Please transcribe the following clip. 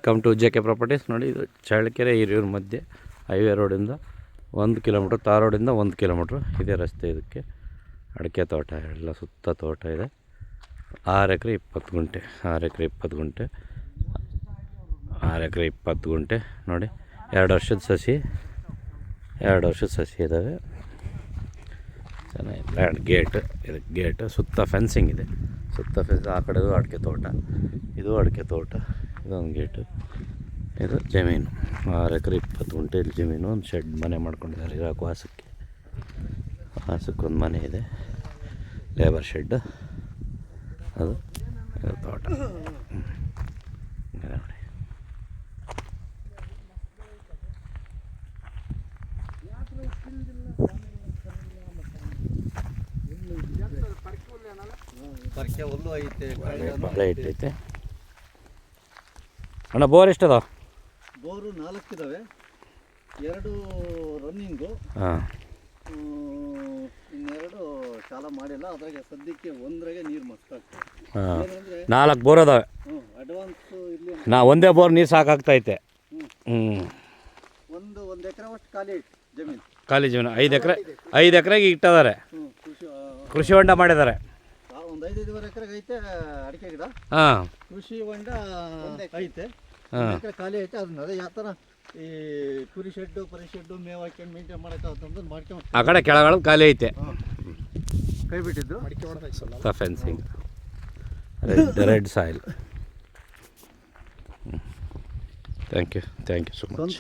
Welcome to JK properties. ನೋಡಿ, ಇದು ಚಳ್ಳಕೆರೆ ಹಿರಿಯೂರು ಮಧ್ಯೆ ಹೈವೇ ರೋಡಿಂದ 1 ಕಿಲೋಮೀಟ್ರ್, ತಾರ್ ರೋಡಿಂದ 1 ಕಿಲೋಮೀಟ್ರ್ ಇದೆ ರಸ್ತೆ. ಇದಕ್ಕೆ ಅಡಿಕೆ ತೋಟ ಎಲ್ಲ ಸುತ್ತ ತೋಟ ಇದೆ. 6 ಎಕರೆ 20 ಗುಂಟೆ, 6 ಎಕರೆ 20 ಗುಂಟೆ, 6 ಎಕರೆ 20 ಗುಂಟೆ. ನೋಡಿ, 2 ವರ್ಷದ ಸಸಿ, 2 ವರ್ಷದ ಸಸಿ ಇದ್ದಾವೆ. ಚೆನ್ನಾಗಿದೆ. ಗೇಟ್, ಇದಕ್ಕೆ ಗೇಟ್, ಸುತ್ತ ಫೆನ್ಸಿಂಗ್ ಇದೆ. ಸುತ್ತ ಫೆನ್ಸ್, ಆ ಕಡೆದು ಅಡಿಕೆ ತೋಟ, ಇದು ಅಡಿಕೆ ತೋಟ, ಇದೊಂದು ಗೇಟು. ಇದು ಜಮೀನು, 6 ಎಕರೆ 20 ಗುಂಟೆ ಇಲ್ಲಿ ಜಮೀನು. ಒಂದು ಶೆಡ್ ಮನೆ ಮಾಡ್ಕೊಂಡಿದ್ದಾರೆ ಇರೋಕ್ಕೆ, ವಾಸಕ್ಕೊಂದು ಮನೆ ಇದೆ, ಲೇಬರ್ ಶೆಡ್. ಅದು ತೋಟ. ನೋಡಿ, ಬಾಳೆ ಇಟ್ಟೈತೆ. ಅಣ್ಣ, ಬೋರ್ ಎಷ್ಟದ? ಬೋರು 4 ಇದ್ದಾವೆ, 2 ರನ್ನಿಂಗು. ಹಾಂ, ಇನ್ನೆರಡು ಚಾಲ ಮಾಡಿಲ್ಲ. ಅದ್ರಾಗೆ ಸದ್ಯಕ್ಕೆ ಒಂದ್ರಾಗೆ ನೀರು ಮಸ್ತಾಗ್ತದೆ. ಹಾಂ, 4 ಬೋರ್ ಅದಾವೆ. ಅಡ್ವಾನ್ಸು ಇಲ್ಲಿ ಒಂದೇ ಬೋರ್ ನೀರು ಸಾಕಾಗ್ತೈತೆ. ಒಂದು ಎಕರೆ ಅಷ್ಟು ಖಾಲಿ ಐತೆ ಜಮೀನು. ಖಾಲಿ ಜಮೀನು 5 ಎಕರೆಗೆ ಇಟ್ಟಿದ್ದಾರೆ. ಕೃಷಿ ಹೊಂಡ ಮಾಡಿದ್ದಾರೆ. ಒಂದು 5-5 ಎಕರೆಗೆ ಐತೆ ಅಡಿಕೆ ಗಿಡ. ಹಾಂ, ಕೃಷಿ ಹೊಂಡ ಐತೆ, ಹಾಂ, ಎಕರೆ ಖಾಲಿ ಐತೆ. ಅದನ್ನ ಅದೇ ಯಾವ ಥರ ಈ ಕುರಿ ಶೆಡ್ಡು ಪರಿ ಶೆಡ್ಡು ಮೇವು ಹಾಕ್ಯಂಡು ಮೇಂಟೈನ್ ಮಾಡೋಕ್ಕಾಗ್ತಂದ್ರೆ ಮಾಡ್ಕೊಂಡು ಆ ಕಡೆ ಕೆಳಗಡೆ ಖಾಲಿ ಐತೆ. ಕೈ ಬಿಟ್ಟಿದ್ದು fencing, red soil. Thank you so much.